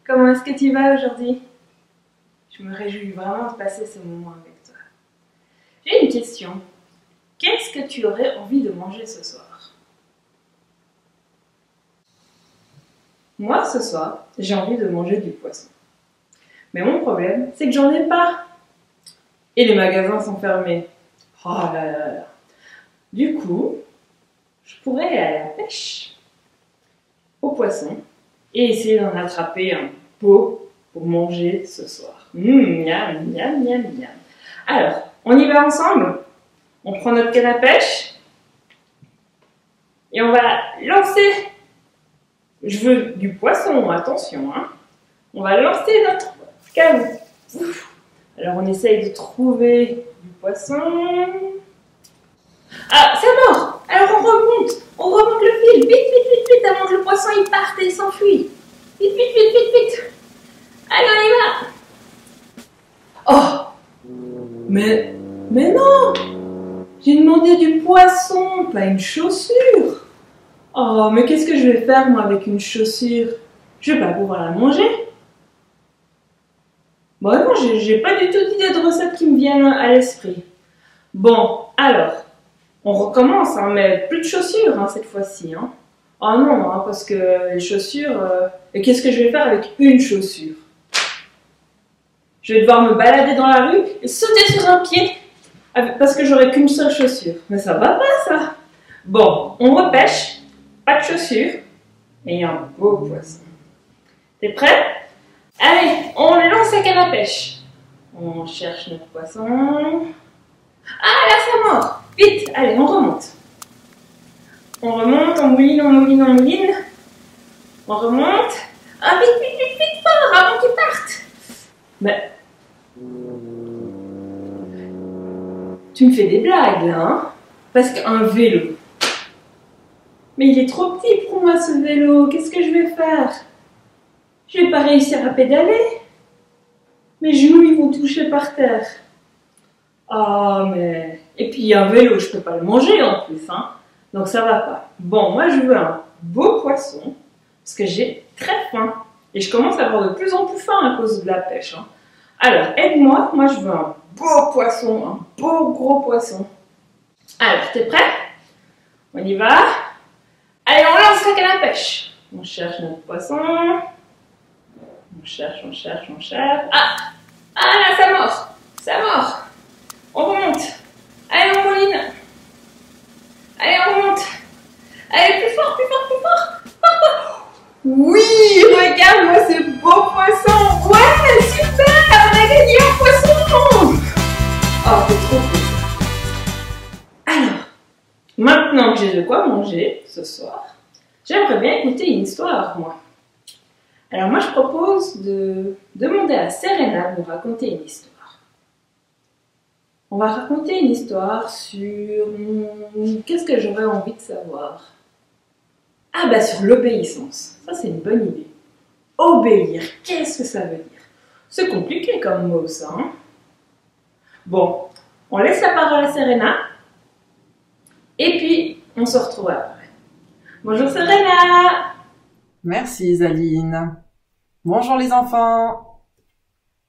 Comment est-ce que tu vas aujourd'hui? Je me réjouis vraiment de passer ce moment avec toi. J'ai une question. Qu'est-ce que tu aurais envie de manger ce soir? Moi, ce soir, j'ai envie de manger du poisson. Mais mon problème, c'est que j'en ai pas. Et les magasins sont fermés. Oh là là là. Du coup, je pourrais aller à la pêche au poisson et essayer d'en attraper un beau pour manger ce soir. Miam, miam, miam, miam. Alors, on y va ensemble? On prend notre canne à pêche et on va lancer. Je veux du poisson, attention, hein. On va lancer notre canne. Alors, on essaye de trouver du poisson. Ah, c'est mort! Alors, on remonte le fil. Vite, vite, vite, vite, avant que le poisson il parte et s'enfuit. Vite, vite, vite, vite, vite. Allez, on y va. Oh! Mais non! J'ai demandé du poisson, pas une chaussure. Oh, mais qu'est-ce que je vais faire, moi, avec une chaussure? Je vais pas pouvoir la manger. Bon, non, j'ai pas du tout d'idée de recette qui me viennent à l'esprit. Bon, alors, on recommence, hein, mais plus de chaussures, hein, cette fois-ci. Hein. Oh non, hein, parce que les chaussures... Et qu'est-ce que je vais faire avec une chaussure? Je vais devoir me balader dans la rue et sauter sur un pied parce que j'aurai qu'une seule chaussure. Mais ça va pas, ça. Bon, on repêche, pas de chaussures, et un beau poisson. T'es prêt? Allez, on lance la canne à pêche. On cherche notre poisson. Ah, là, ça mord. Vite, allez, on remonte. On remonte, on mouline, on mouline, on mouline. On remonte. Ah, vite, vite, vite, vite, fort, avant qu'il parte. Mais... Tu me fais des blagues, là, hein? Parce qu'un vélo. Mais il est trop petit pour moi, ce vélo. Qu'est-ce que je vais faire? Je vais pas réussir à pédaler. Mes genoux, ils vont toucher par terre. Ah, mais... Et puis, un vélo, je peux pas le manger, en plus, hein? Donc, ça va pas. Bon, moi, je veux un beau poisson, parce que j'ai très faim. Et je commence à avoir de plus en plus faim à cause de la pêche, hein. Alors, aide-moi. Moi, je veux un beau poisson, un beau gros poisson. Alors, t'es prêt? On y va. Allez, on lance la canne à pêche. On cherche notre poisson. On cherche, on cherche, on cherche. Ah! Ah là, ça mord! Ça mord! On remonte. Allez, on mouline. Allez, on remonte. Allez, plus fort, plus fort, plus fort. Oui, regarde-moi ce beau poisson. Ouais, super, on a gagné un poisson. Oh, c'est trop cool. Alors, maintenant que j'ai de quoi manger ce soir, j'aimerais bien écouter une histoire, moi. Alors moi, je propose de demander à Serena de nous raconter une histoire. On va raconter une histoire sur... Qu'est-ce que j'aurais envie de savoir? Ah bah sur l'obéissance. Ça, c'est une bonne idée. Obéir, qu'est-ce que ça veut dire? C'est compliqué comme mot, ça. Hein? Bon, on laisse la parole à Serena. Et puis, on se retrouve après. Bonjour Serena! Merci Isaline. Bonjour les enfants.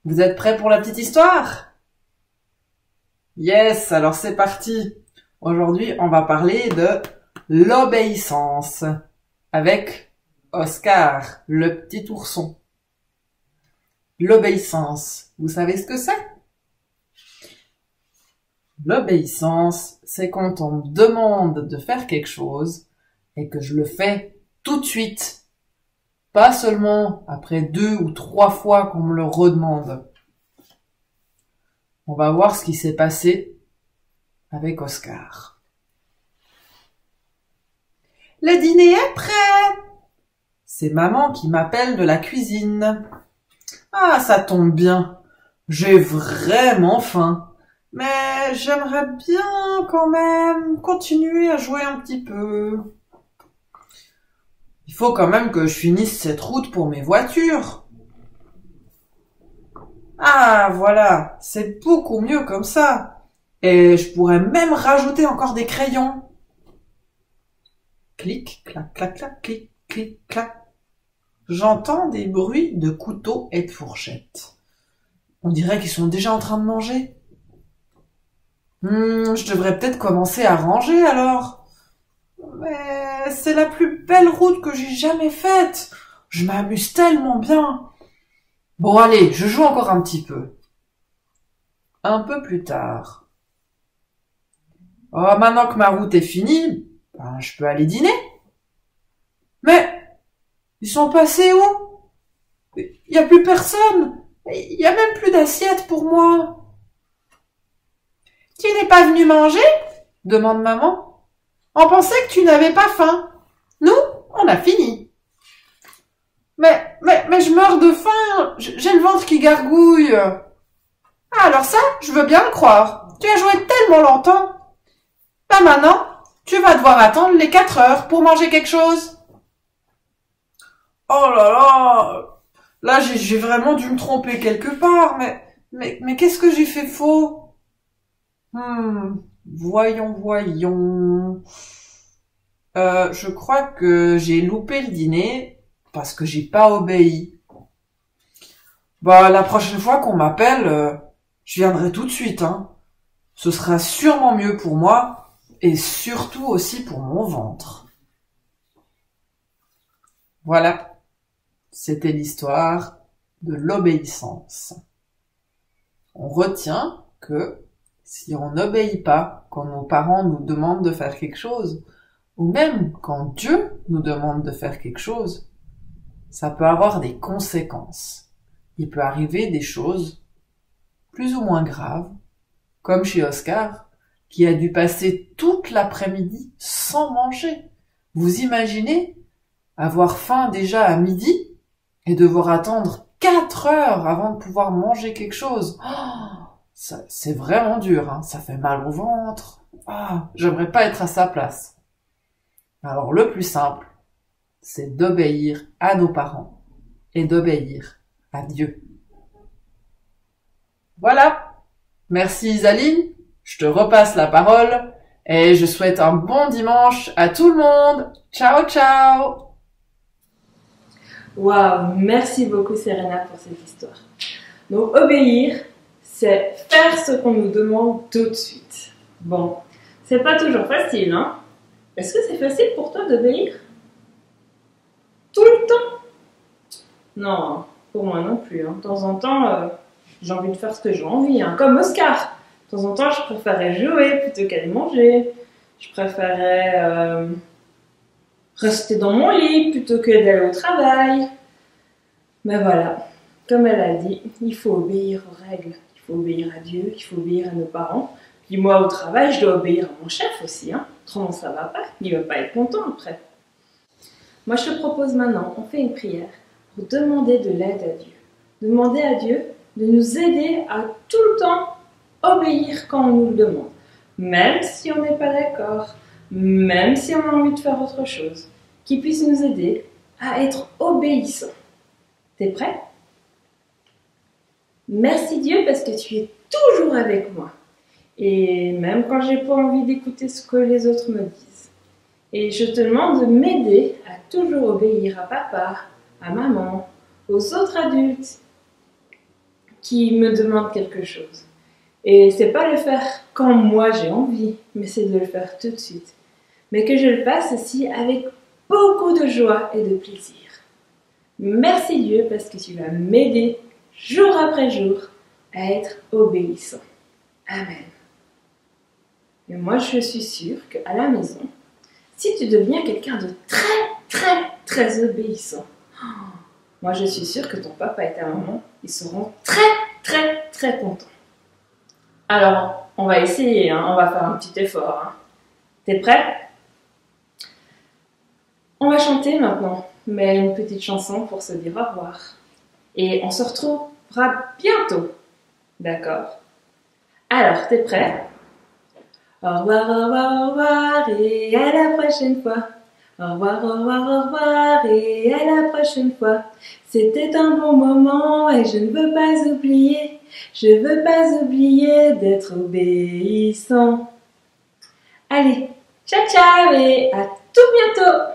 Vous êtes prêts pour la petite histoire? Yes, alors c'est parti. Aujourd'hui, on va parler de l'obéissance avec Oscar, le petit ourson. L'obéissance, vous savez ce que c'est? L'obéissance, c'est quand on me demande de faire quelque chose et que je le fais tout de suite. Pas seulement après 2 ou 3 fois qu'on me le redemande. On va voir ce qui s'est passé avec Oscar. Le dîner est prêt! C'est maman qui m'appelle de la cuisine. Ah, ça tombe bien. J'ai vraiment faim. Mais j'aimerais bien quand même continuer à jouer un petit peu. Il faut quand même que je finisse cette route pour mes voitures. Ah, voilà, c'est beaucoup mieux comme ça. Et je pourrais même rajouter encore des crayons. Clic, clac, clac, clac, clic, clic, clac. J'entends des bruits de couteaux et de fourchettes. On dirait qu'ils sont déjà en train de manger. Je devrais peut-être commencer à ranger alors. Mais c'est la plus belle route que j'ai jamais faite. Je m'amuse tellement bien. Bon allez, je joue encore un petit peu. Un peu plus tard. Oh, maintenant que ma route est finie, je peux aller dîner. Mais ils sont passés où? Il n'y a plus personne. Il n'y a même plus d'assiette pour moi. Tu n'es pas venu manger? Demande maman. On pensait que tu n'avais pas faim. Nous, on a fini. Mais je meurs de faim. J'ai le ventre qui gargouille. Ah, alors ça, je veux bien le croire. Tu as joué tellement longtemps. Maintenant, tu vas devoir attendre les 4 heures pour manger quelque chose. Oh là là. Là, j'ai vraiment dû me tromper quelque part. Mais qu'est-ce que j'ai fait faux? Voyons. Je crois que j'ai loupé le dîner parce que j'ai pas obéi. La prochaine fois qu'on m'appelle, je viendrai tout de suite, hein. Ce sera sûrement mieux pour moi et surtout aussi pour mon ventre. Voilà. C'était l'histoire de l'obéissance. On retient que si on n'obéit pas quand nos parents nous demandent de faire quelque chose, ou même quand Dieu nous demande de faire quelque chose, ça peut avoir des conséquences. Il peut arriver des choses plus ou moins graves, comme chez Oscar, qui a dû passer toute l'après-midi sans manger. Vous imaginez avoir faim déjà à midi et devoir attendre 4 heures avant de pouvoir manger quelque chose? C'est vraiment dur, hein. Ça fait mal au ventre. J'aimerais pas être à sa place. Alors le plus simple, c'est d'obéir à nos parents et d'obéir à Dieu. Voilà. Merci Isaline. Je te repasse la parole et je souhaite un bon dimanche à tout le monde. Ciao, ciao. Waouh, merci beaucoup Serena pour cette histoire. Donc obéir, c'est faire ce qu'on nous demande tout de suite. Bon, c'est pas toujours facile, hein? Est-ce que c'est facile pour toi d'obéir? Tout le temps? Non, pour moi non plus. Hein. De temps en temps, j'ai envie de faire ce que j'ai envie, hein. Comme Oscar. De temps en temps, je préférais jouer plutôt qu'aller manger. Je préférais rester dans mon lit plutôt que d'aller au travail. Mais voilà, comme elle a dit, il faut obéir aux règles. Il faut obéir à Dieu, il faut obéir à nos parents. Puis moi, au travail, je dois obéir à mon chef aussi. Hein. Autrement, ça va pas. Il va pas être content après. Moi, je te propose maintenant, on fait une prière pour demander de l'aide à Dieu. Demander à Dieu de nous aider à tout le temps obéir quand on nous le demande. Même si on n'est pas d'accord, même si on a envie de faire autre chose. Qu'il puisse nous aider à être obéissants. T'es prêt? Merci Dieu parce que tu es toujours avec moi. Et même quand j'ai pas envie d'écouter ce que les autres me disent. Et je te demande de m'aider à toujours obéir à papa, à maman, aux autres adultes qui me demandent quelque chose. Et c'est pas le faire quand moi j'ai envie, mais c'est de le faire tout de suite. Mais que je le fasse aussi avec beaucoup de joie et de plaisir. Merci Dieu parce que tu vas m'aider jour après jour à être obéissant. Amen. Et moi je suis sûre qu'à la maison, si tu deviens quelqu'un de très obéissant, moi je suis sûre que ton papa et ta maman, ils seront très contents. Alors, on va essayer, hein, on va faire un petit effort. Hein. T'es prêt? On va chanter maintenant, mais une petite chanson pour se dire au revoir. Et on se retrouvera bientôt. D'accord? Alors, t'es prêt? Au revoir, et à la prochaine fois. Au revoir, et à la prochaine fois. C'était un bon moment et je ne veux pas oublier. Je veux pas oublier d'être obéissant. Allez, ciao et à tout bientôt!